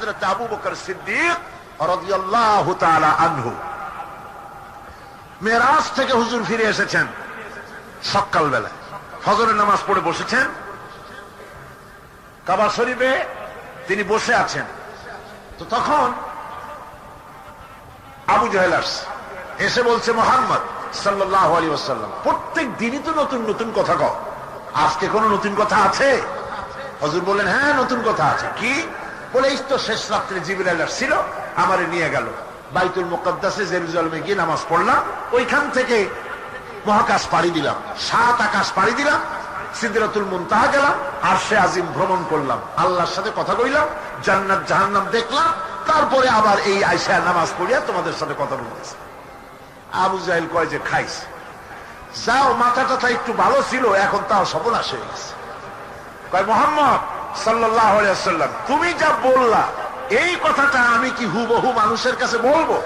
হযরত আবু বকর সিদ্দিক রাদিয়াল্লাহু তাআলা আনহু। মেরাজ থেকে হুজুর ফিরে এসেছেন সকালবেলা, ফজরের নামাজ পড়ে বসেছেন কাবা শরীফে, তিনি বসে আছেন। তো তখন আবু জাহেল এসে বলছে, মুহাম্মদ সাল্লাল্লাহু আলাইহি ওয়াসাল্লাম, প্রত্যেক দিনই তো নতুন নতুন কথা কও, আজকে কোনো নতুন কথা আছে? হুজুর বললেন, হ্যাঁ নতুন কথা আছে। কি? বলে, এই তো শেষ রাত্রে জিবরাইল আসছিল, আমারে নিয়ে গেল বাইতুল মুকাদ্দাসে, জেরুজালেমে গিয়ে নামাজ পড়লাম, ওইখান থেকে মহাকাশ পাড়ি দিলাম, 7 আকাশ পাড়ি দিলাম, সিদরাতুল মুনতাহা গেলাম, আরশে আজিম ভ্রমণ করলাম, আল্লাহর সাথে কথা কইলাম, জান্নাত জাহান্নাম দেখলাম, তারপরে আবার এই আয়েশা নামাজ পড়িয়া তোমাদের সাথে কথা বলতেছে। আবু জাহেল কয় যে, খাইস যাও, মাথাটা একটু ভালো ছিল, এখন তাও সর্বনাশ হয়ে গেছে। কয়, মুহাম্মদ সাল্লাল্লাহু আলাইহি ওয়াসাল্লাম, তুমি যা বললা এই কথাটা আমি কি হুবহু মানুষের কাছে বলবো?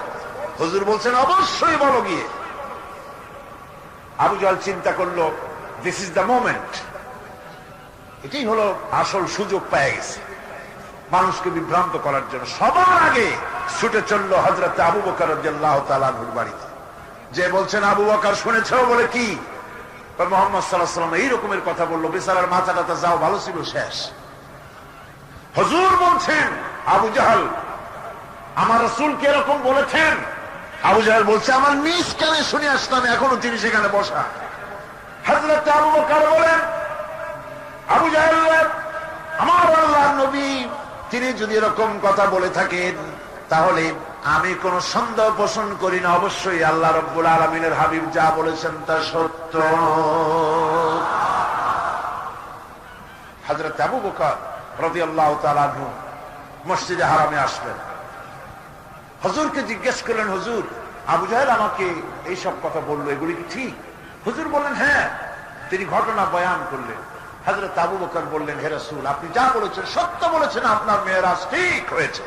হুজুর বলছেন, অবশ্যই বলো গিয়ে। আবু জাহেল চিন্তা করলো, দিস ইজ দ্য মোমেন্ট, এটাই হলো আসল সুযোগ পেয়ে গেছে মানুষকে বিভ্রান্ত করার জন্য। সবার আগে ছুটে চললো হযরত আবু বকর রাদিয়াল্লাহু তাআলা আনহুর বাড়িতে, যে বলছেন, আবু বকর শুনেছ? বলে, কি? মুহাম্মদ সাল্লাল্লাহু আলাইহি ওয়াসাল্লাম এই রকমের কথা বললো, বেচারার মাথাটা যাও ভালো ছিল, শেষ। হুজুর বলছেন, আবু জাহেল, আমার রাসূল কি এরকম বলেছেন? আবু জাহেল বলছে, আমার নিজ কানে শুনে আসলাম, এখনো তিনি সেখানে বসা। হযরত আবু বকর বলেন, আবু জাহেল, আমার আল্লাহর নবী তিনি যদি এরকম কথা বলে থাকেন, তাহলে আমি কোন সন্দেহ পোষণ করি না, অবশ্যই আল্লাহ রাব্বুল আলামিনের হাবিব যা বলেছেন তা সত্য। হযরত আবু বকর রাদিয়াল্লাহু তাআলা আনহু মসজিদে হারামে আসলেন, হুজুরকে জিজ্ঞেস করলেন, হুজুর, আবু জাহেল আমাকে এইসব কথা বললো, এগুলি কি ঠিক? হুজুর বললেন, হ্যাঁ। তিনি ঘটনা বয়ান করলেন। হযরত আবু বকর বললেন, হে রাসূল, আপনি যা বলেছেন সত্য বলেছেন, আপনার মেরাজ ঠিক হয়েছে,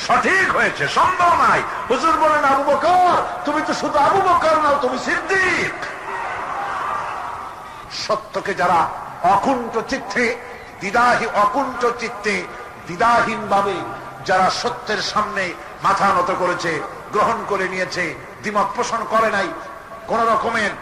সঠিক হয়েছে, সন্দেহ নাই। হুজুর বলেন, আবু বকর, তুমি তো শুধু আবু বকর নাও, তুমি সিদ্দিক। সত্যকে যারা অকুণ্ঠ চিত্তে অকুণ্ঠ চিত্তে দ্বিধাহীন ভাবে যারা সত্যের সামনে মাথা নত করেছে, গ্রহণ করে নিয়েছে, দ্বিমত পোষণ করে নাই, কোন রকমের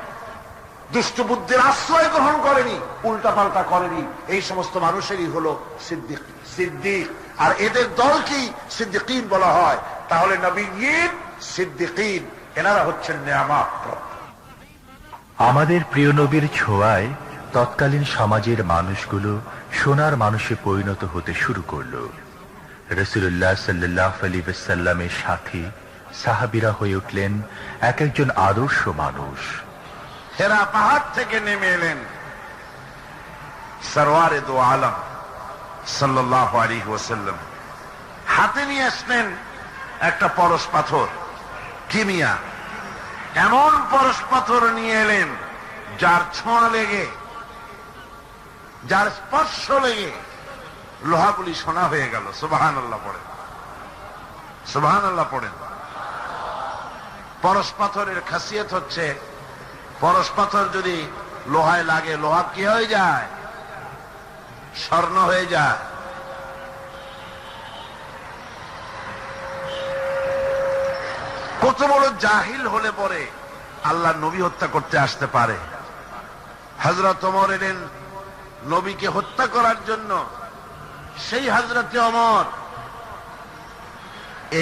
দুষ্ট বুদ্ধির আশ্রয় গ্রহণ করেনি, উল্টা পাল্টা করেনি, এই সমস্ত মানুষেরই হলো সিদ্দিক। সিদ্দিক আর এদের দল কি সিদ্দিকিন বলা হয়, তাহলে নবীয়িন, সিদ্দিকিন, এনারা হচ্ছেন নেয়ামতপ্রাপ্ত। আমাদের প্রিয় নবীর ছোঁয়ায় তৎকালীন সমাজের মানুষগুলো সোনার মানুষে পরিণত হতে শুরু করলো। রাসূলুল্লাহ সাল্লাল্লাহু আলাইহি ওয়াসাল্লামের সাথী সাহাবীরা হয়ে উঠলেন এক একজন আদর্শ মানুষ। হেরা পাহাড় থেকে নেমে এলেন সরওয়ারে দো আলম সাল্লাল্লাহু আলাইহি ওয়াসাল্লাম, হাতে নিয়ে আসলেন একটা পরশ পাথর। কিমিয়া এমন পরশ পাথর নিয়ে এলেন, যার ছোঁয়া লেগে, যার স্পর্শ লেগে লোহাগুলি সোনা হয়ে গেল। সুবহানাল্লাহ পড়েন, সুবহানাল্লাহ পড়েন। পরশ পাথরের খাসিয়ত হচ্ছে, পরশ পাথর যদি লোহায় লাগে, লোহা কি হয়ে যায়? স্বর্ণ হয়ে যায়। কত বড় জাহিল হলে পরে আল্লাহ নবী হত্যা করতে আসতে পারে। হযরত ওমর এলেন নবীকে হত্যা করার জন্য। সেই হযরত ওমর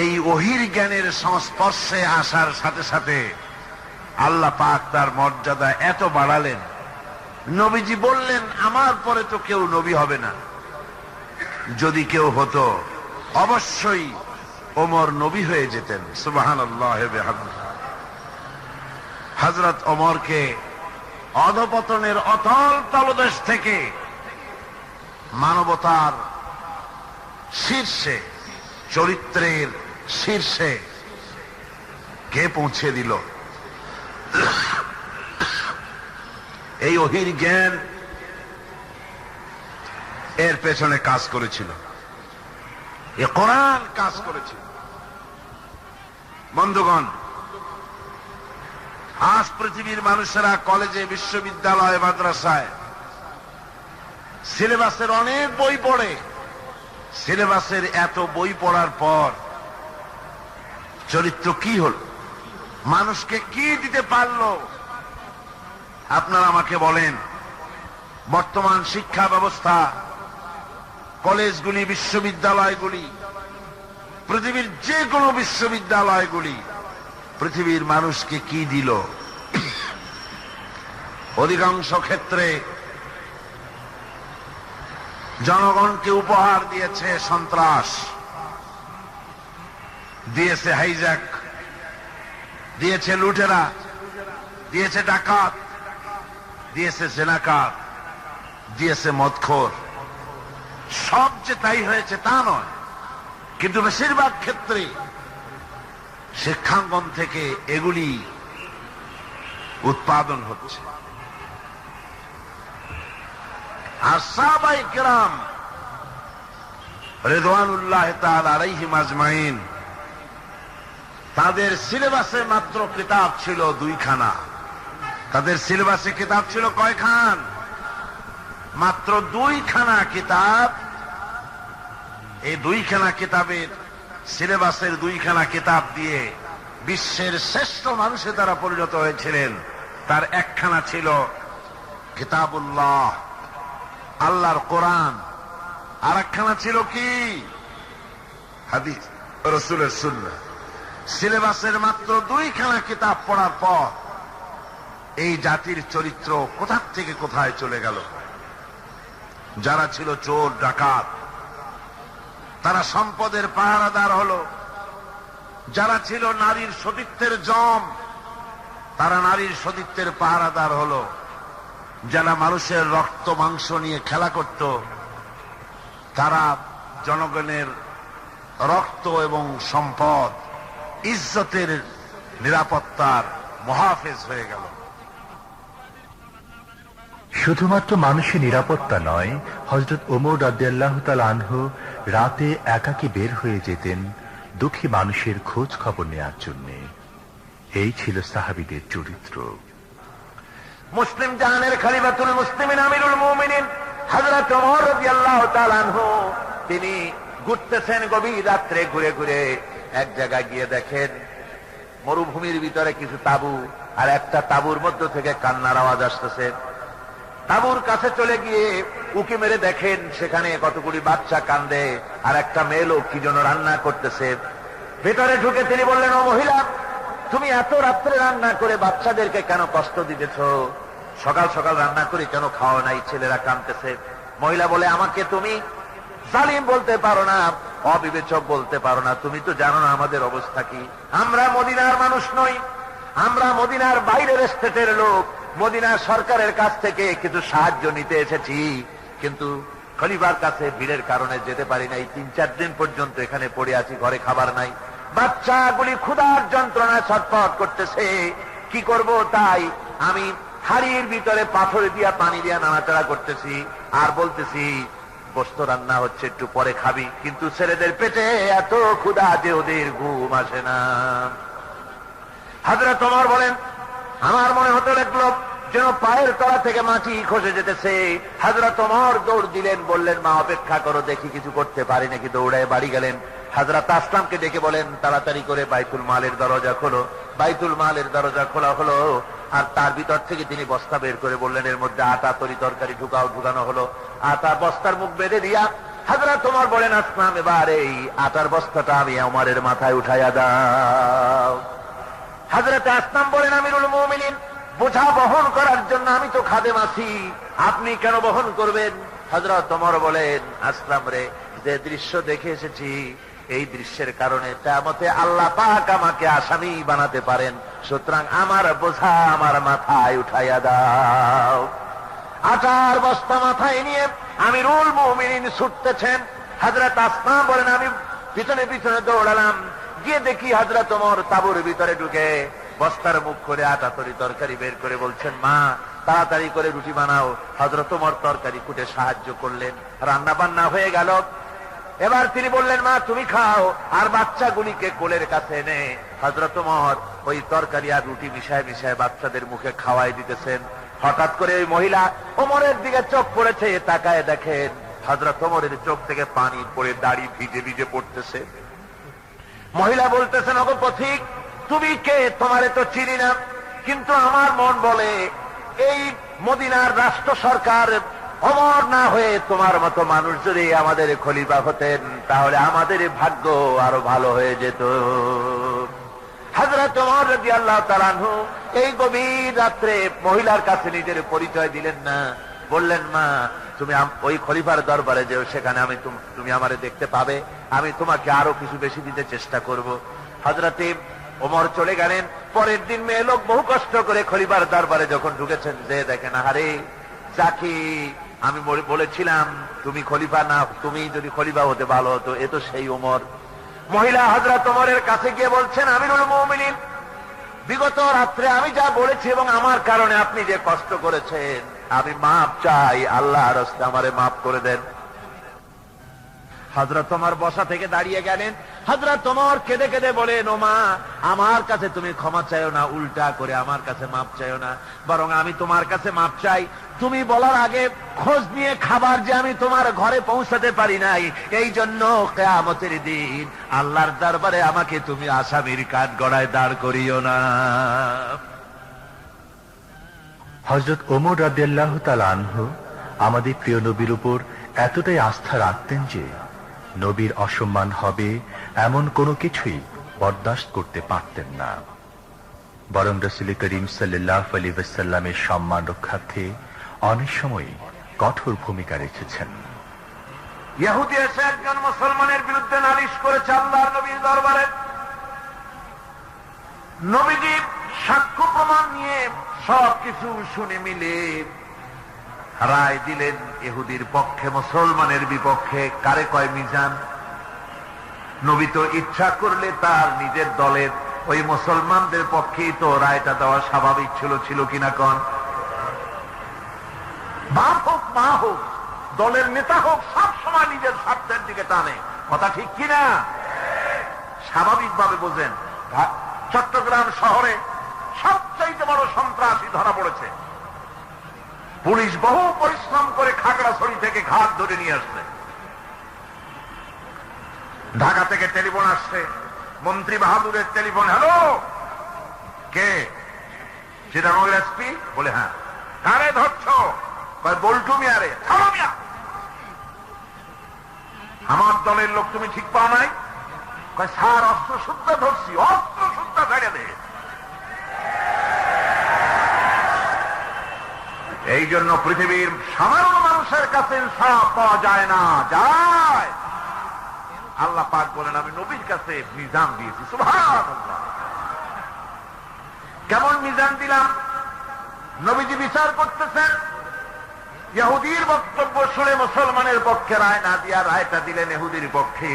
এই ওহীর জ্ঞানের সংস্পর্শে আসার সাথে সাথে আল্লাহ পাক তার মর্যাদা এত বাড়ালেন, নবীজি বললেন, আমার পরে তো কেউ নবী হবে না, যদি কেউ হতো অবশ্যই ওমর নবী হয়ে যেতেন। সুবহানাল্লাহ ওয়া বিহামদিহি। হযরত ওমরকে অধপতনের অতল তলদেশ থেকে মানবতার শীর্ষে, চরিত্রের শীর্ষে কে পৌঁছে দিল? এই ওহীর জ্ঞান এর পেছনে কাজ করেছিল, এ কোরআন কাজ করেছিল। বন্ধুগণ, আজ পৃথিবীর মানুষেরা কলেজে, বিশ্ববিদ্যালয়, মাদ্রাসায় সিলেবাসের অনেক বই পড়ে, সিলেবাসের এত বই পড়ার পর চরিত্র কি হল, মানুষকে কি দিতে পারলো? আপনারা আমাকে বলেন, বর্তমান শিক্ষা ব্যবস্থা, কলেজগুলি, বিশ্ববিদ্যালয়গুলি, পৃথিবীর যে কোনো বিশ্ববিদ্যালয়গুলি পৃথিবীর মানুষকে কি দিল? অধিকাংশ ক্ষেত্রে জনগণকে উপহার দিয়েছে সন্ত্রাস, দিয়েছে হাইজ্যাক, দিয়েছে লুটেরা, দিয়েছে ডাকাত, দিয়েছে জেনাকার, দিয়েছে মদখোর। সব যে তাই হয়েছে তা নয়, কিন্তু বেশিরভাগ ক্ষেত্রে শিক্ষাঙ্গন থেকে এগুলি উৎপাদন হচ্ছে। আর সাহাবায়ে কেরাম রিদওয়ানুল্লাহ তাআলা আলাইহিম আজমাইন, তাদের সিলেবাসে মাত্র কিতাব ছিল 2 খানা। তাদের সিলেবাসে কিতাব ছিল কয়খান? মাত্র 2 খানা কিতাব। এই 2 খানা কিতাবের, সিলেবাসের 2 খানা কিতাব দিয়ে বিশ্বের শ্রেষ্ঠ মানুষে তারা পরিণত হয়েছিলেন। তার একখানা ছিল কিতাবুল্লাহ, আল্লাহর কোরআন, আর একখানা ছিল কি? হাদিস, রাসূলের সুন্নাহ। সিলেবাসের মাত্র 2 খানা কিতাব পড়ার পর এই জাতির চরিত্র কোথা থেকে কোথায় চলে গেল। যারা ছিল চোর ডাকাত, তারা সম্পদের পাহারাদার হলো। যারা ছিল নারীর সতীত্বের জম, তারা নারীর সতীত্বের পাহারাদার হলো। যারা মানুষের রক্ত মাংস নিয়ে খেলা করত, তারা জনগণের রক্ত এবং সম্পদ, ইজ্জতের, নিরাপত্তার মুহাফেজ হয়ে গেল। শুধুমাত্র মানুষের নিরাপত্তা নয়, হযরত ওমর রাদিয়াল্লাহু তাআলা আনহু রাতে একাকী বের হয়ে যেতেন দুঃখী মানুষের খোঁজ খবর নেওয়ার জন্য। এই ছিল সাহাবীদের চরিত্র। মুসলিম জাহানের খলিফাতুল মুসলিমিন আমিরুল মুমিনিন হযরত ওমর রাদিয়াল্লাহু তাআলা আনহু, তিনি ঘুরতেছেন গভীর রাত্রে, ঘুরে ঘুরে এক জায়গায় গিয়ে দেখেন মরুভূমির ভিতরে কিছু তাঁবু, আর একটা তাঁবুর মধ্য থেকে কান্নার আওয়াজ আসতেছে। তাঁবুর কাছে চলে গিয়ে উকি মেরে দেখেন সেখানে কতগুলি বাচ্চা কান্দে, আর একটা মেয়ে লোক কি যেন রান্না করতেছে। ভেতরে ঢুকে তিনি বললেন, ও মহিলা, তুমি এত রাত্রে রান্না করে বাচ্চাদেরকে কেন কষ্ট দিতেছ? সকাল সকাল রান্না করে কেন খাওয়া নাই? ছেলেরা কাঁদতেছে। মহিলা বলে, আমাকে তুমি জালিম বলতে পারো না, অবিবেচক বলতে পারো না। তুমি তো জানো না আমাদের অবস্থা কি। আমরা মদিনার মানুষ নই, আমরা মদিনার বাইরের স্টেটের লোক। মদিনার সরকারের কাছ থেকে কিছু সাহায্য নিতে এসেছি, কিন্তু খলিফার কাছে ভিড়ের কারণে যেতে পারি নাই। 3-4 দিন পর্যন্ত এখানে পড়ে আছি, ঘরে খাবার নাই। বাচ্চাগুলি ক্ষুধার যন্ত্রণায় ছটফট করতেছে, কি করব? তাই আমি হাড়ির ভিতরে পাথর দিয়া পানি দিয়া নাড়াচাড়া করতেছি, আর বলতেছি গোশত রান্না হচ্ছে, একটু পরে খাবি। কিন্তু ছেলেদের পেটে এত ক্ষুধা যে ওদের ঘুম আসে না। হযরত ওমর বলেন, আমার মনে হতে লাগলো যেন পায়ের তলা থেকে মাটি খসে যেতেছে। হযরত ওমর দৌড় দিলেন, বললেন, মা অপেক্ষা করো, দেখি কিছু করতে পারি নাকি। দৌড়ায় বাড়ি গেলেন। হযরত আসলামকে ডেকে বলেন, তাড়াতাড়ি করে বাইতুল মালের দরজা খোলো। বাইতুল মালের দরজা খোলা হলো, আর তার ভিতর থেকে তিনি বস্তা বের করে বললেন, এর মধ্যে আটা তরি তরকারি ঢুকাও। ঢুকানো হলো। আটা বস্তার মুখ বেঁধে দিয়া হযরত ওমর বলেন, আসলাম, এবার এই আটার বস্তাটা আমি ওমরের মাথায় উঠাইয়া দাও। হযরত আসলাম বলেন, আমিরুল মুমিনিন, বোঝা বহন করার জন্য আমি তো খাদেম আছি, আপনি কেন বহন করবেন? হযরত ওমর বলেন, আসলাম রে, যে দৃশ্য দেখে এসেছি, এই দৃশ্যের কারণে কিয়ামতে আল্লাহ পাক আমাকে আসামি বানাতে পারেন, সুতরাং আমার বোঝা আমার মাথায় উঠাইয়া দাও। আটার বস্তা মাথায় নিয়ে আমিরুল মুমিনিন ছুটতেছেন। হযরত আসলাম বলেন, আমি পিছনে পিছনে দৌড়ালাম, গিয়ে দেখি হযরত ওমর তাঁবুর ভিতরে ঢুকে বস্তার মুখ করে আটা তরি তরকারি বের করে বলছেন, মা তাড়াতাড়ি করে রুটি বানাও। হযরত ওমর তরকারি কুটে সাহায্য করলেন, রান্না বান্না হয়ে গেল। এবার তিনি বললেন, মা তুমি খাও, আর বাচ্চাগুলিকে কোলের কাছে এনে হযরত ওমর ওই তরকারি আর রুটি মিশায় মিশায় বাচ্চাদের মুখে খাওয়াই দিতেছেন। হঠাৎ করে ওই মহিলা ওমরের দিকে চোখ পড়েছে, তাকায় দেখেন হযরত ওমরের চোখ থেকে পানি পড়ে দাড়ি ভিজে ভিজে পড়তেছে। মহিলা বলতেছেন, ওগো পথিক, তুমি কে? তোমারে তো চিনি না, কিন্তু আমার মন বলে এই মদিনার রাষ্ট্র সরকার ওমর না হয়ে তোমার মতো মানুষ যদি আমাদের খলিফা হতেন তাহলে আমাদের ভাগ্য আরো ভালো হয়ে যেত। হযরত ওমর রাদিয়াল্লাহু তাআলা আনহু এই গভীর রাত্রে মহিলার কাছে নিজের পরিচয় দিলেন না, বললেন, মা তুমি ওই খলিফার দরবারে যেও, সেখানে তুমি আমারে দেখতে পাবে, আমি তোমাকে আরো কিছু বেশি দিতে চেষ্টা করব। হযরত ওমর চলে গেলেন। পরের দিন মেয়ে লোক বহু কষ্ট করে খলিফার দরবারে যখন ঢুকেছেন, যে দেখেন, আরে চাকি, আমি বলেছিলাম তুমি খলিফা না, তুমি যদি খলিফা হতে ভালো হতো, এ তো সেই ওমর। মহিলা হযরত ওমরের কাছে গিয়ে বলছেন, আমিরুল মুমিনিন, বিগত রাত্রে আমি যা বলেছি এবং আমার কারণে আপনি যে কষ্ট করেছেন, আমি মাপ চাই, আল্লাহর রাস্তে আমারে মাফ করে দেন। হযরত ওমর বসা থেকে দাঁড়িয়ে গেলেন। হযরত ওমর কেঁদে কেঁদে বলেন, ও মা, আমার কাছে তুমি ক্ষমা চাইও না, উল্টা করে আমার কাছে মাপ চাইও না, বরং আমি তোমার কাছে মাপ চাই। তুমি বলার আগে খোঁজ নিয়ে খাবার যে আমি তোমার ঘরে পৌঁছাতে পারি নাই, এই জন্য কিয়ামতের দিন আল্লাহর দরবারে আমাকে তুমি আসামির কাঠগড়ায় দাঁড় করিও না। হযরত ওমর রাদিয়াল্লাহু তাআলা আনহু আমাদের প্রিয় নবীর উপর এতটাই আস্থা রাখতেন যে নবীর অসম্মান হবে এমন কোনো কিছুই বরদাস্ত করতে পারতেন না, বরং রাসূল করিম সাল্লাল্লাহু আলাইহি ওয়াসাল্লামের সম্মান রক্ষার্থে অনেক সময় কঠোর ভূমিকা রেখেছেন। ইহুদি এসে একজন মুসলমানের বিরুদ্ধে নালিশ করেছে আল্লাহর নবীর দরবারে। নবীজি সাক্ষ্য প্রমাণ নিয়ে সবকিছু শুনে মিলে রায় দিলেন ইহুদির পক্ষে, মুসলমানের বিপক্ষে। কারে কয়? মিজান। নবী তো ইচ্ছা করলে তার নিজের দলের ওই মুসলমানদের পক্ষেই তো রায়টা দেওয়া স্বাভাবিক ছিল কিনা কন? বাপ হোক মা হোক দলের নেতা হোক, সব সময় নিজের স্বার্থের দিকে টানে, কথা ঠিক কিনা? স্বাভাবিকভাবে বোঝেন, চট্টগ্রাম শহরে সবচাইতে বড় সন্ত্রাসী ধরা পড়েছে। পুলিশ বহু পরিশ্রম করে খাগড়াছড়ি থেকে ঘাট ধরে নিয়ে আসছে। ঢাকা থেকে টেলিফোন আসছে, মন্ত্রী বাহাদুরের টেলিফোন। হ্যালো, কে? চিটাগং এসপি? বলে হ্যাঁ। কারে ধরছ? বল্টু মিয়ারে। ছাড়ো মিয়া, আমার দলের লোক তুমি ঠিক পাও নাই? স্যার অস্ত্র শুদ্ধা ধরছি। অস্ত্র শুদ্ধা ছেড়ে দে। এই জন্য পৃথিবীর সাধারণ মানুষের কাছে ইনসাফ পাওয়া যায় না। যায় আল্লাহ পাক বলেন, আমি নবীর কাছে মিজান দিয়েছি। সুবহানাল্লাহ। কেমন মিজান দিলাম? নবীজি বিচার করতেছেন, ইহুদির বক্তব্য শুনে মুসলমানের পক্ষে রায় না দিয়া রায়টা দিলেন ইহুদির পক্ষে।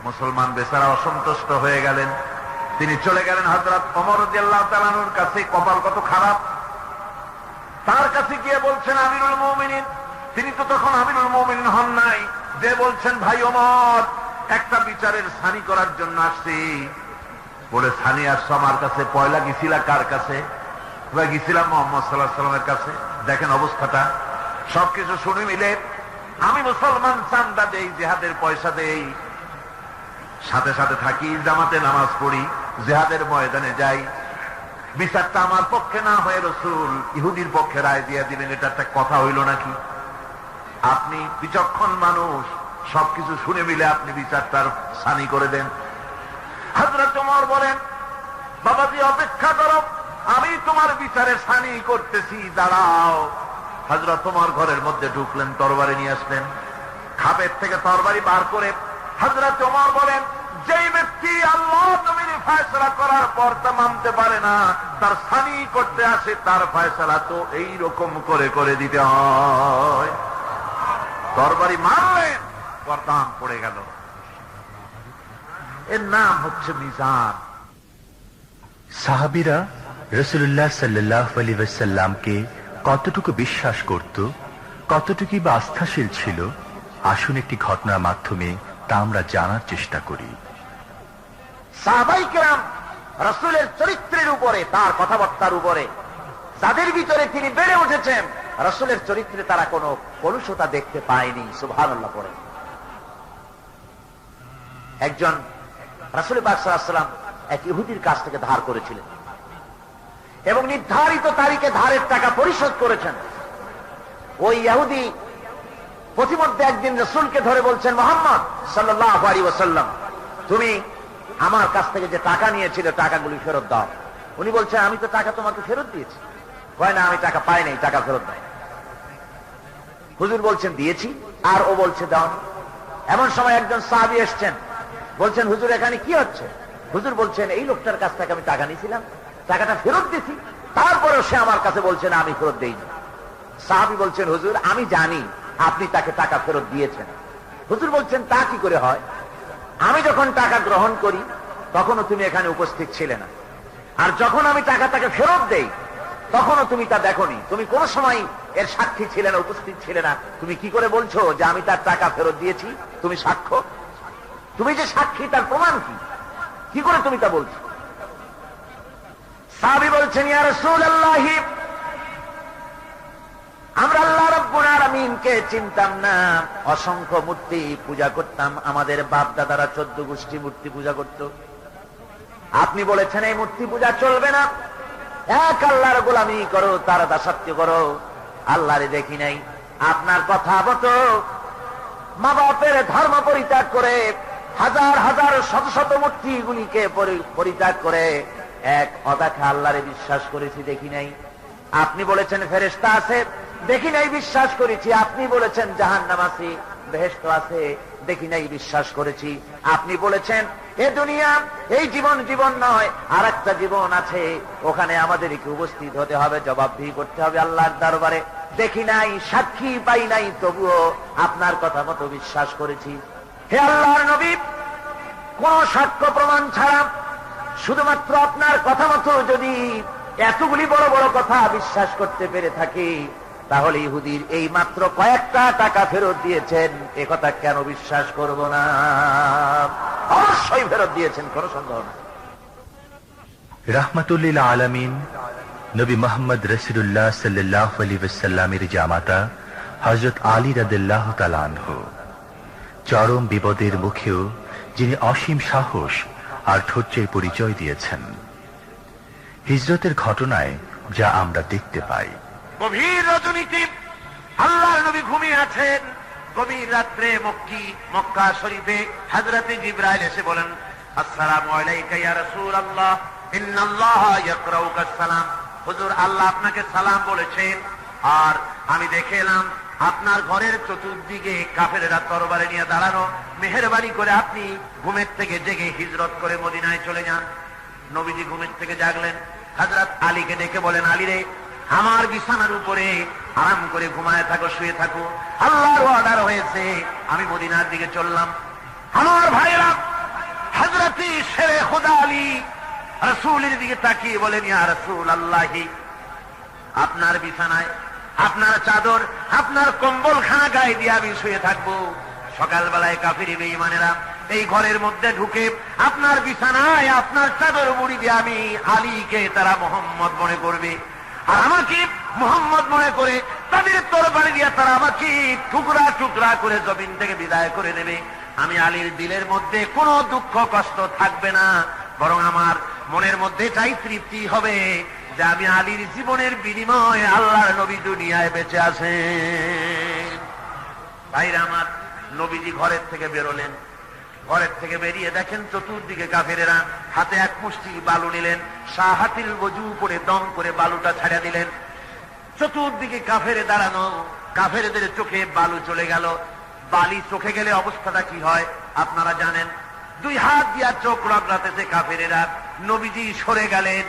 মুসলমান বেচারা অসন্তুষ্ট হয়ে গেলেন। তিনি চলে গেলেন হযরত ওমর রাদিয়াল্লাহু তাআলা আনহুর কাছে। কপাল কত খারাপ! তার কাছে গিয়ে বলছেন, আমিরুল মুমিনিন। তিনি তো তখন আমিরুল মুমিনিন হন নাই। যে বলছেন, ভাই ওমর, একটা বিচারের ছানি করার জন্য আসছি। বলে, ছানি আসছো আমার কাছে? পয়লা গেছিলা কার কাছে? গেছিলাম মুহাম্মদ সাল্লাল্লাহু আলাইহি ওয়াসাল্লামের কাছে। দেখেন অবস্থাটা। সবকিছু শুনে মিলে আমি মুসলমান, চান্দা দেই, জিহাদের পয়সা দেই, সাথে সাথে থাকি, জামাতে নামাজ পড়ি, জিহাদের ময়দানে যাই। বিচারটা আমার পক্ষে না হয়ে রাসূল ইহুদির পক্ষে রায় দিয়ে দিলেন, এটা একটা কথা হইল নাকি? আপনি বিচক্ষণ মানুষ, সবকিছু শুনে মিলে আপনি বিচারটার ছানি করে দেন। হযরত ওমর বলেন, বাবাজি অপেক্ষা করো, আমি তোমার বিচারে ছানি করতেছি, দাঁড়াও। হযরত ওমর ঘরের মধ্যে ঢুকলেন, তরবারি নিয়ে আসলেন। খাপের থেকে তরবারি বার করে হযরত ওমর বলেন, যেই ব্যক্তি আল্লাহ নবীর ফয়সালা করার পর তা মানতে পারে না, তার ছানি করতে আসে, তার ফয়সালা তো এইরকম করে করে দিতে হয়। তরবারি মারলেন, গর্দান পড়ে গেল। এর নাম হচ্ছে মিজান। সাহাবীরা রাসূলুল্লাহ সাল্লাল্লাহু আলাইহি ওয়াসাল্লামকে কতটুকু বিশ্বাস করত, কতটুকু বা আস্থাশীল ছিল, আসুন একটি ঘটনার মাধ্যমে তা আমরা জানার চেষ্টা করি। সাহাবায়ে কেরাম রাসূলের চরিত্রের উপরে, তার কথাবার্তার উপরে, যাদের ভিতরে তিনি বেড়ে উঠেছেন, রাসূলের চরিত্রে তারা কোনো কলুষতা দেখতে পায়নি। সুবহানাল্লাহ পড়ে। একজন রাসূল পাক সাল্লাল্লাহু আলাইহি ওয়াসাল্লাম এক ইহুদির কাছ থেকে ধার করেছিলেন এবং নির্ধারিত তারিখে ধারের টাকা পরিশোধ করেছেন। ওই ইহুদি প্রতিমধ্যে একদিন রাসূলকে ধরে বলছেন, মুহাম্মদ সাল্লাল্লাহু আলাইহি ওয়াসাল্লাম, তুমি আমার কাছ থেকে যে টাকা নিয়েছিলে টাকাগুলি ফেরত দাও। উনি বলছেন, আমি তো টাকা তোমাকে ফেরত দিয়েছি। কয় না, আমি টাকা পাই নাই, টাকা ফেরত দাও। হুজুর বলছেন দিয়েছি, আর ও বলছে দাও। এমন সময় একজন সাহাবী এসছেন, বলছেন হুজুর এখানে কি হচ্ছে? হুজুর বলছেন, এই লোকটার কাছ থেকে আমি টাকা নিয়েছিলাম, টাকাটা ফেরত দিয়েছি, তারপরেও সে আমার কাছে বলছেন আমি ফেরত দেইনি। সাহাবী বলছেন, হুজুর আমি জানি আপনি তাকে টাকা ফেরত দিয়েছেন। হুজুর বলছেন, তা কি করে হয়? আমি যখন টাকা গ্রহণ করি তখনও তুমি এখানে উপস্থিত ছিলে না, আর যখন আমি টাকা তাকে ফেরত দেই তখনও তুমি তা দেখোনি, তুমি কোন সময় এর সাক্ষী ছিলে না, উপস্থিত ছিলে না। তুমি কি করে বলছো যে আমি তার টাকা ফেরত দিয়েছি? তুমি সাক্ষ্য, তুমি যে সাক্ষী তার প্রমাণ কি করে তুমি তা বলছো? সাহাবী বলছেন, ইয়া রাসূলুল্লাহ, আমরা আল্লাহ রাব্বুল আলামিনকে চিনতাম না, অসংখ্য মূর্তি পূজা করতাম, আমাদের বাপ দাদারা 14 গোষ্ঠী মূর্তি পূজা করত। আপনি বলেছেন এই মূর্তি পূজা চলবে না, এক আল্লাহর গোলামি করো, তার দাসত্ব করো। আল্লাহরে দেখি নাই, আপনার কথা মতো মা বাপের ধর্ম পরিত্যাগ করে, হাজার হাজার শত শত মূর্তিগুলিকে পরিত্যাগ করে এক অদেখা আল্লাহরে বিশ্বাস করেছি, দেখি নাই। আপনি বলেছেন ফেরেশতা আছে, দেখি নাই, বিশ্বাস করেছি। আপনি বলেছেন জাহান্নাম আছে, বেহেশত আছে, দেখি নাই, বিশ্বাস করেছি। আপনি বলেছেন এ দুনিয়া এই জীবন জীবন নয়, আর একটা জীবন আছে, ওখানে আমাদেরকে উপস্থিত হতে হবে, জবাবদিহি করতে হবে আল্লাহর দরবারে। দেখি নাই, সাক্ষী পাই নাই, তবুও আপনার কথা মতো বিশ্বাস করেছি। হে আল্লাহর নবী, কোন সাক্ষ্য প্রমাণ ছাড়া শুধুমাত্র আপনার কথা মতো যদি এতগুলি বড় বড় কথা বিশ্বাস করতে পেরে থাকি, তাহলে ইহুদির এই মাত্র কয়েকটা টাকা ফেরত দিয়েছেন, এ কথা কেন বিশ্বাস করব না? অবশ্যই ফেরত দিয়েছেন, কোন সন্দেহ না। রাহমাতুল লিল আলামিন নবী মুহাম্মদ রাসূলুল্লাহ সাল্লাল্লাহু আলাইহি ওয়াসাল্লামের জামাতা হযরত আলী রাদিয়াল্লাহু তাআলা আনহু চরম বিপদের মুখেও যিনি অসীম সাহস আর ধৈর্যের পরিচয় দিয়েছেন। হিজরতের ঘটনায় যা আমরা দেখতে পাই, গভীর রজনীতে আল্লাহর নবী ঘুমিয়ে আছেন। গভীর রাত্রে মক্কা শরীফে হযরতে জিবরাইল এসে বলেন, আসসালামু আলাইকা ইয়া রাসূলুল্লাহ, ইন্নাল্লাহা ইয়াকরাউকা সালাম। হুজুর, আল্লাহ আপনাকে সালাম বলেছেন। আর আমি দেখে এলাম আপনার ঘরের চতুর্দিকে কাফেরেরা তরবারি নিয়ে দাঁড়ানো। মেহেরবানি করে আপনি ঘুমের থেকে জেগে হিজরত করে মদিনায় চলে যান। নবীজি ঘুমের থেকে জাগলেন, হযরত আলীকে ডেকে বলেন, আলী রে, আমার বিছানার উপরে আরাম করে ঘুমায় থাকো, শুয়ে থাকো, আল্লাহর অর্ডার হয়েছে, আমি মদিনার দিকে চললাম। আমার ভাইরা, হযরত শেরে খোদা আলী রাসূলের দিকে তাকিয়ে বলেন, ইয়া রাসূলুল্লাহ, আপনার বিছানায় আপনার চাদর, আপনার কম্বল খানা গায়ে দিয়ে আমি শুয়ে থাকবো। সকালবেলায় কাফির বেঈমানেরা এই ঘরের মধ্যে ঢুকে আপনার বিছানায় আপনার চাদর মুড়ি দিয়ে আমি আলীকে তারা মোহাম্মদ মনে করবে, আর আমাকে মোহাম্মদ মনে করে তাদের তরবারি দিয়ে তারা আমাকে টুকরা টুকরা করে জমিন থেকে বিদায় করে দেবে। আমি আলীর দিলের মধ্যে কোনো দুঃখ কষ্ট থাকবে না, বরং আমার মনের মধ্যে এটাই তৃপ্তি হবে যে আমি আলীর জীবনের বিনিময়ে আল্লাহর নবী দুনিয়ায় বেঁচে আছেন। ভাইরা আমার, নবীজি ঘরের থেকে বেরোলেন। ঘরের থেকে বেরিয়ে দেখেন চতুর্দিকে কাফেরেরা, হাতে এক মুষ্টি বালু নিলেন, সাহাতিল ওযু করে দম করে বালুটা ছাড়া দিলেন। চতুর্দিকে কাফেরে দাঁড়ানো, কাফেরদের চোখে বালু চলে গেল। বালি চোখে গেলে অবস্থাটা কি হয় আপনারা জানেন। দুই হাত দিয়া চোখ রগড়াতেছে কাফেরেরা। নবীজি সরে গেলেন,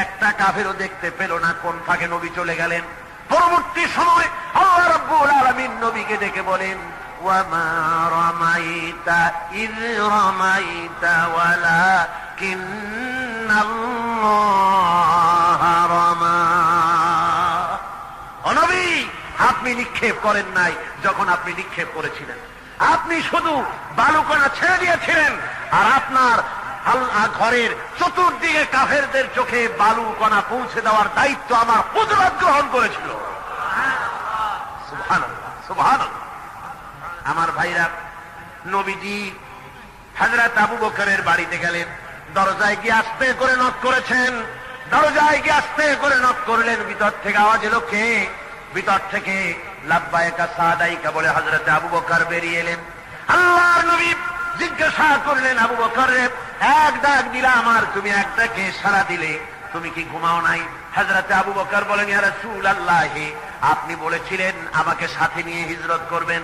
একটা কাফেরও দেখতে পেল না কোন ফাঁকে নবী চলে গেলেন। পরবর্তী সময় আল্লাহ রাব্বুল আলামিন নবীকে ডেকে বলেন, ওয়ামা রামাইতা ইয রামাইতা ওয়ালাকিন্নাল্লাহা রামা। ও নবী, আপনি নিক্ষেপ করেন নাই যখন আপনি নিক্ষেপ করেছিলেন, আপনি শুধু বালুকণা ছেড়ে দিয়েছিলেন, আর আপনার ঘরের চতুর্দিকে কাফেরদের চোখে বালু কণা পৌঁছে দেওয়ার দায়িত্ব আমার কুদরত গ্রহণ করেছিল। সুবহানাল্লাহ। আমার ভাইরা, নবীজি হযরত আবু বকরের বাড়িতে গেলেন, দরজায় গিয়ে আস্তে করে নক করেছেন। দরজায় গিয়ে আস্তে করে নক করলেন, ভিতর থেকে আওয়াজ এলো, কে? ভিতর থেকে লাব্বাইকা সাদাইকা বলে হযরত আবু বকর বেরিয়ে এলেন। আল্লাহর নবী জিজ্ঞাসা করলেন, আবু বকর রে, এক ডাক দিলাম আর তুমি এক ডাকে সাড়া দিলে, তুমি কি ঘুমাও নাই? হযরত আবু বকর বলেন, ইয়া রাসূলুল্লাহ, আপনি বলেছিলেন আমাকে সাথে নিয়ে হিজরত করবেন।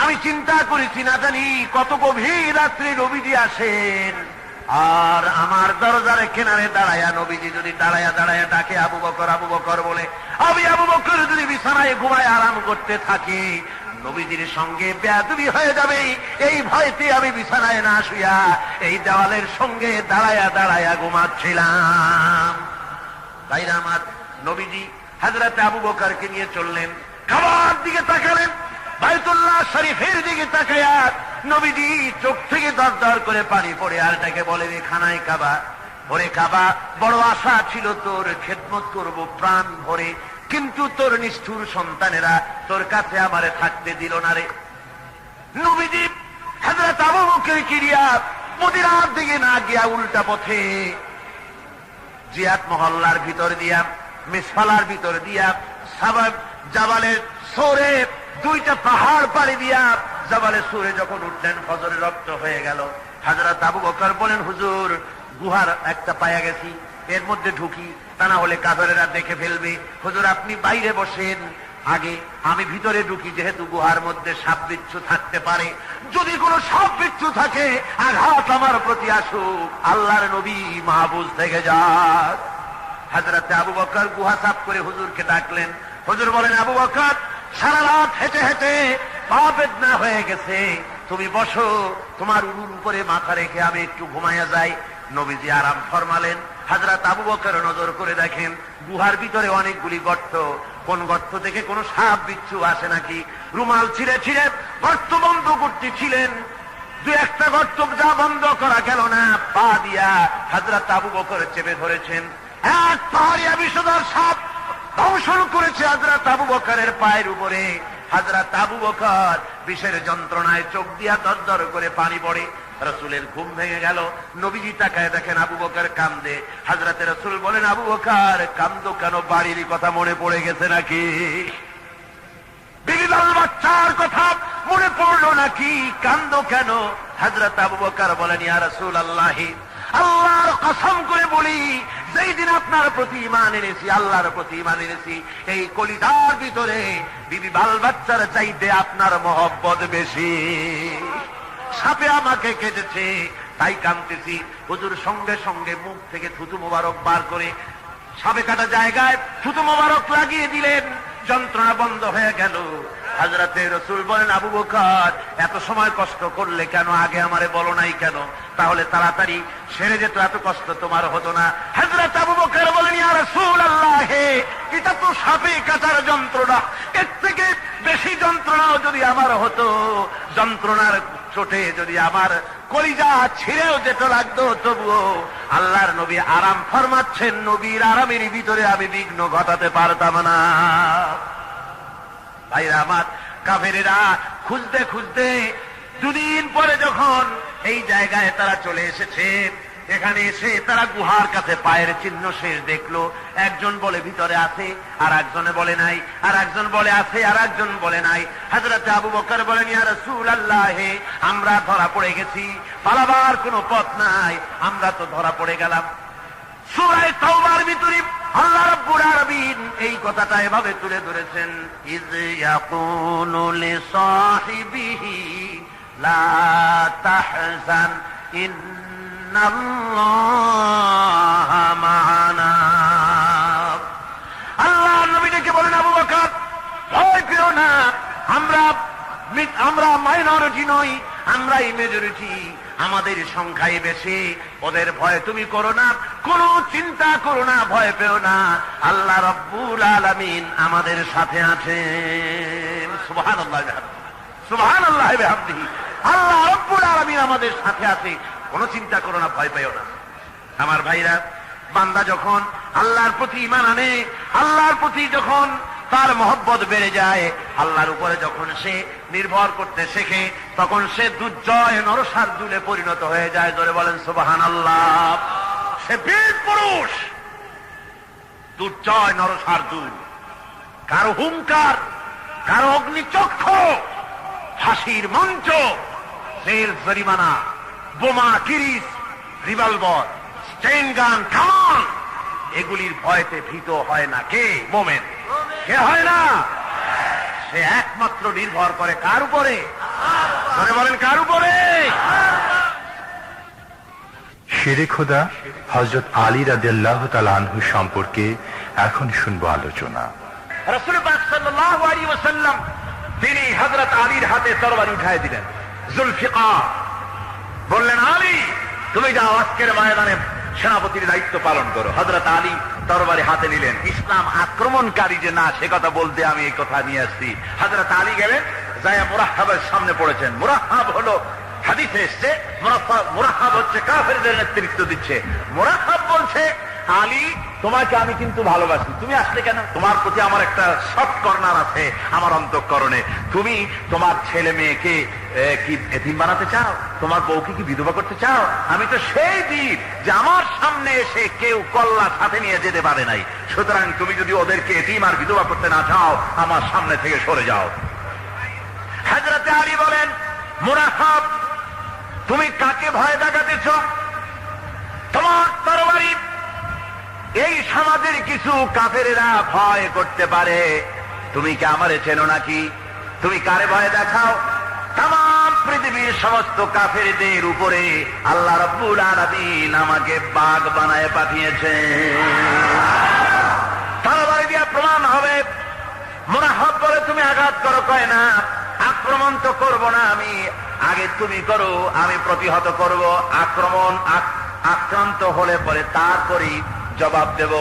আমি চিন্তা করেছি, না জানি কত গভীর রাত্রে নবীজি আসেন, আর আমার দরজার কিনারে দাঁড়ায়া নবীজি যদি দাঁড়ায়া দাঁড়ায়া ডাকে আবু বকর বলে, আমি আবু বকর যদি বিছানায় ঘুমায় আরাম করতে থাকি, নবীজির সঙ্গে বেয়াদবি হয়ে যাবে, এই ভয়তে আমি বিছানায় না শুয়া এই দেওয়ালের সঙ্গে দাঁড়ায়া দাঁড়ায়া ঘুমাচ্ছিলাম। তাইরা আমার নবীজি হযরত আবু বকরকে নিয়ে চললেন, কাবার দিকে তাকালেন, বাইতুল্লাহ শরীফের দিকে তাকায়া নবীজি চোখ থেকে দর দর করে পানি পড়ে, আর তাকে বলে, রে খানায় কাবা, ওরে কাবা, বড় আশা ছিল তোর খেদমত করব প্রাণ ভরে, কিন্তু তোর নিষ্ঠুর সন্তানেরা তোর কাছে আমারে থাকতে দিল না রে। নবীজি হযরত আবু বকরকে নিয়া মদিনার দিকে না গিয়া উল্টা পথে জিয়াদ মহল্লার ভিতর দিয়া, মিসফালার ভিতর দিয়া, সাবাব জাবালের সৌরে, দুইটা পাহাড় পাড়ি দিয়া জাবালে সুরে যখন উঠলেন, ফজরের রক্ত হয়ে গেল। হযরত আবু বকর বলেন, হুজুর, গুহার একটা পায়া গেছি, এর মধ্যে ঢুকি, তা না হলে কাফেরেরা দেখে ফেলবে। হুজুর আপনি বাইরে বসেন, আগে আমি ভিতরে ঢুকি, যেহেতু গুহার মধ্যে সাপ বিচ্ছু থাকতে পারে, যদি কোনো সাপ বিচ্ছু থাকে আঘাত আমার প্রতি আসুক, আল্লাহর নবী মাহফুজ থেকে যাক। হযরত আবু বকর গুহা সাফ করে হুজুরকে ডাকলেন। হুজুর বলেন, আবু বকর, সারা রাত হেঁটে হেঁটে পা বেদনা হয়ে গেছে, তুমি বসো, তোমার উরুর উপরে মাথা রেখে আমি একটু ঘুমাইয়া যাই। নবীজি আরাম ফরমালেন। হযরত আবু বকর নজর করে দেখেন, গুহার ভিতরে অনেকগুলি গর্ত, কোন গর্ত থেকে কোন সাপ বিচ্ছু আসে নাকি, রুমাল ছিঁড়ে ছিঁড়ে গর্ত বন্ধ করতেছিলেন। দু একটা গর্ত যা বন্ধ করা গেল না, পা দিয়া হযরত আবু বকর চেপে ধরেছেন। এক পাহাড়িয়া বিষধর সাপ দংশন করেছে হযরত আবু বকরের পায়ের উপরে। হযরত আবু বকর বিষের যন্ত্রণায় চোখ দিয়া দর দর করে পানি পড়ে। রাসূলের ঘুম ভেঙে গেল। নবীজি তাকায় দেখেন আবু বকর কান্দে। হযরতে রাসূল বলেন, আবু বকর কান্দো কেন? বাড়ির কথা মনে পড়ে গেছে নাকি? বিবি বাল বাচ্চার কথা মনে পড়লো নাকি? কান্দো কেন? হযরত আবু বকর বলেন, ইয়া রাসূলুল্লাহ, আল্লাহর কসম করে বলি, যেই দিন আপনার প্রতি ঈমান এনেছি, আল্লাহর প্রতি ঈমান এনেছি, এই কলিজার ভিতরে বিবি বাল বাচ্চার চাইতে আপনার মহব্বত বেশি। সাপে আমাকে কেটেছে, তাই কাঁদতেছি। হুজুর সঙ্গে সঙ্গে মুখ থেকে থুতু মোবারক বার করে সাপে কাটা জায়গায় থুতু মোবারক লাগিয়ে দিলেন, যন্ত্রণা বন্ধ হয়ে গেল। হযরতে রাসূল বলেন, আবু বকর এত সময় কষ্ট করলে কেন? আগে আমারে বলো নাই কেন? তাহলে তাড়াতাড়ি সেরে যেত, এত কষ্ট তোমার হতো না। হযরত আবু বকর বলেন, ইয়া রাসূলুল্লাহ, এটা তো সাপে কাটার যন্ত্রণা, এর থেকে বেশি যন্ত্রণাও যদি আমার হতো, যন্ত্রণার চোটে যদি আমার কলিজা ছিঁড়েও যেতে লাগতো, তবুও আল্লাহর নবী আরাম ফরমাচ্ছেন, নবীর আরামের ভিতরে আমি বিঘ্ন ঘটাতে পারতাম না। ভাইরা আমার, কাফেরেরা খুঁজতে খুঁজতে দুদিন পরে যখন এই জায়গায় তারা চলে এসেছে, এখানে এসে তারা গুহার কাছে পায়ের চিহ্ন শেষ দেখলো। একজন বলে ভিতরে আছে, আর একজনে বলে নাই, আর একজন বলে আছে, আর একজন বলে নাই। হযরত আবু বকর বলেন, ইয়া রাসূলুল্লাহ, আমরা ধরা পড়ে গেছি, পালাবার কোনো পথ নাই, আমরা তো ধরা পড়ে গেলাম। সূরা তাওবার ভিতরে আল্লাহ রাব্বুল আলামিন এই কথাটা এভাবে তুলে ধরেছেন, ইয ইয়াকুলু লিসাহিবিহি লা তাহজান ইন্নাল্লাহা মা'ানা। আল্লাহ নবীকে বলেন, আবু বকর ভয় পেও না, আমরা মাইনরিটি নই, আমরাই মেজরিটি, আমাদের সংখ্যায় বেশি, ওদের ভয় তুমি করো না, কোনো চিন্তা করো না, ভয় পেও না, আল্লাহ রাব্বুল আলামিন আমাদের সাথে আছেন। সুবহানাল্লাহ, সুবহানাল্লাহ বিহামদিহি, আল্লাহ রাব্বুল আলামিন আমাদের সাথে আছে, কোনো চিন্তা করো না, ভয় পেও না। আমার ভাইরা, বান্দা যখন আল্লাহর প্রতি ঈমান আনে, আল্লাহর প্রতি যখন তার মহব্বত বেড়ে যায়, আল্লাহর উপরে যখন সে নির্ভর করতে শেখে, তখন সে দুর্জয় নরসার্দুলে পরিণত হয়ে যায়। ধরে বলেন সুবহানাল্লাহ। সে বীর পুরুষ, দুর্জয় নরসার্দুল। কারো হুঙ্কার, কারো অগ্নিচক্ষু, ফাঁসির মঞ্চ, জেল জরিমানা, বোমা, কিরিস, রিভলভার, স্টেন গান, কামান, এগুলির ভয়তে ভীত হয় না কে? মোমেন। কে হয় না? সে একমাত্র নির্ভর করে কার উপরে? বলেন কার উপরে? শেরে খোদা হযরত আলী রাদিয়াল্লাহু তাআলা আনহু সম্পর্কে এখন শুনবো আলোচনা। রাসূল পাক সাল্লাল্লাহু আলাইহি ওয়াসাল্লাম তিনি হযরত আলীর হাতে তরবারি উঠায় দিলেন। জুলফিকার বললেন, আলী তুমি যাও আজকের ময়দানে সেনাপতির দায়িত্ব পালন করো। হযরত আলী তরবারি হাতে নিলেন। ইসলাম আক্রমণকারী যে না সে কথা বলতে আমি এই কথা নিয়ে আসছি। হযরত আলী গেলেন, যায়া মুরাহহাবের সামনে পড়েছেন। মুরাহহাব হলো, হাদিসে এসছে, মুরাহহাব হচ্ছে কাফেরদের নেতৃত্ব দিচ্ছে। মুরাহহাব বলছে, আলী তোমাকে আমি কিন্তু ভালোবাসি, তুমি আসলে কেন? তোমার প্রতি আমার একটা সফট কর্নার আছে আমার অন্তঃকরণে। তুমি তোমার ছেলে মেয়েকে কি এতিম বানাতে চাও? তোমার বউকে কি বিধবা করতে চাও? আমি তো সেই বীর যে আমার সামনে এসে কেউ কল্লা সাথে নিয়ে যেতে পারে নাই। সুতরাং তুমি যদি ওদেরকে এতিম আর বিধবা করতে না চাও, আমার সামনে থেকে সরে যাও। হযরত আলী বলেন, মুরাহহাব তুমি কাকে ভয় দেখাতেছ? তোমার তরবারি এই সমাজের কিছু কাফেরেরা ভয় করতে পারে, তুমি কি আমারে চেনো নাকি? তুমি কারে ভয় দেখাও? তাম পৃথিবীর সমস্ত কাফেরদের উপরে আল্লাহ রাব্বুল আলামিন আমাকে বাঘ বানায় পাঠিয়েছে। তরবারি দিয়ে প্রমাণ হবে। মুরাহহাব বলে, তুমি আঘাত করো। কয় না, আক্রমণ তো করবো না আমি, আগে তুমি করো, আমি প্রতিহত করব। আক্রান্ত হলে পরে তারপরেই জবাব দেব।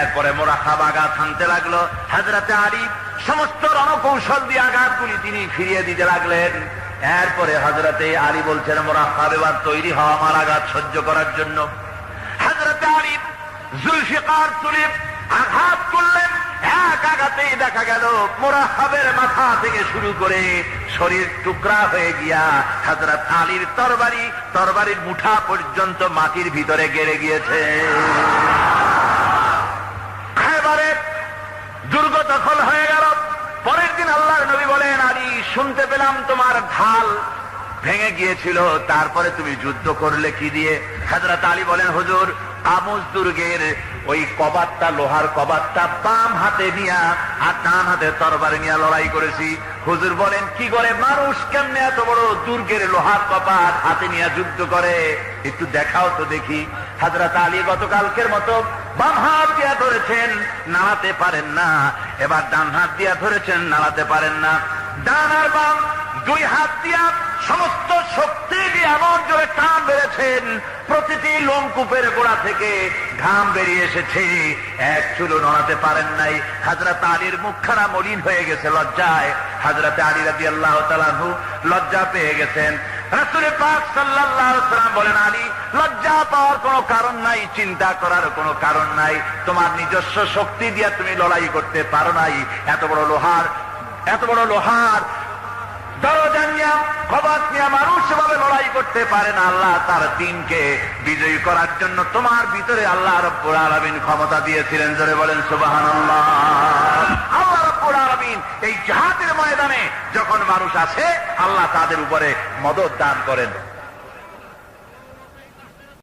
এরপরে মুরাহহাব আঘাত হানতে লাগলো। হযরতে আলী সমস্ত রণকৌশল দিয়ে আঘাতগুলি তিনি ফিরিয়ে দিতে লাগলেন। এরপরে হযরতে আলী বলছেন, মুরাহহাব এবার তৈরি হও আমার আঘাত সহ্য করার জন্য। হযরতে আলী জুলফিকার তুলে আঘাত করলেন। এক আঘাতেই দেখা গেল মুরাহহাবের মাথা থেকে শুরু করে শরীর টুকরা হয়ে গিয়া হযরত আলীর তরবারির মুঠা পর্যন্ত মাটির ভিতরে গেড়ে গিয়েছে। খায়বারে দুর্গ দখল হয়ে গেল। পরের দিন আল্লাহর নবী বলেন, আলী শুনতে পেলাম তোমার ঢাল ভেঙে গিয়েছিল, তারপরে তুমি যুদ্ধ করলে কি দিয়ে? হযরত আলী বলেন, হুজুর আমুজ দুর্গের ওই কবাটটা, লোহার কবাটটা বাম হাতে নিয়া আর ডান হাতে তরবারি নিয়ে লড়াই করেছি। হুজুর বলেন, কি করে মানুষ কেমনে এত বড় দুর্গের লোহার কপাট হাতে নিয়ে যুদ্ধ করে? একটু দেখাও তো দেখি। হযরত আলী গতকালকের মতো বাম হাত দিয়া ধরেছেন, নাড়াতে পারেন না। এবার ডান হাত দিয়া ধরেছেন, নাড়াতে পারেন না। ডান আর বাম দুই হাত দিয়া সমস্ত শক্তি দিয়ে এমন জোরে টান বেড়েছেন, প্রতিটি লোমকূপের গোড়া থেকে ঘাম বেরিয়ে এসেছে, এক চুলো নড়াতে পারেন নাই। হযরত আলীর মুখখানা মলিন হয়ে গেছে লজ্জায়। হযরত আলী রাদিয়াল্লাহু তাআলা আনহু লজ্জা পেয়ে গেছেন। রাসূল পাক সাল্লাল্লাহু আলাইহি ওয়াসাল্লাম বলেন, আলী লজ্জা পাওয়ার কোনো কারণ নাই, চিন্তা করার কোনো কারণ নাই। তোমার নিজস্ব শক্তি দিয়ে তুমি লড়াই করতে পারো নাই। এত বড় লোহার দরজা নিয়ে, কবাট নিয়ে মানুষ এভাবে লড়াই করতে পারে না। আল্লাহ তার দ্বীনকে বিজয়ী করার জন্য তোমার ভিতরে আল্লাহ রাব্বুল আলামিন ক্ষমতা দিয়েছিলেন। জোরে বলেন সুবহানাল্লাহ। আল্লাহ রাব্বুল আলামিন এই জিহাদের ময়দানে যখন মানুষ আসে, আল্লাহ তাদের উপরে মদদ দান করেন।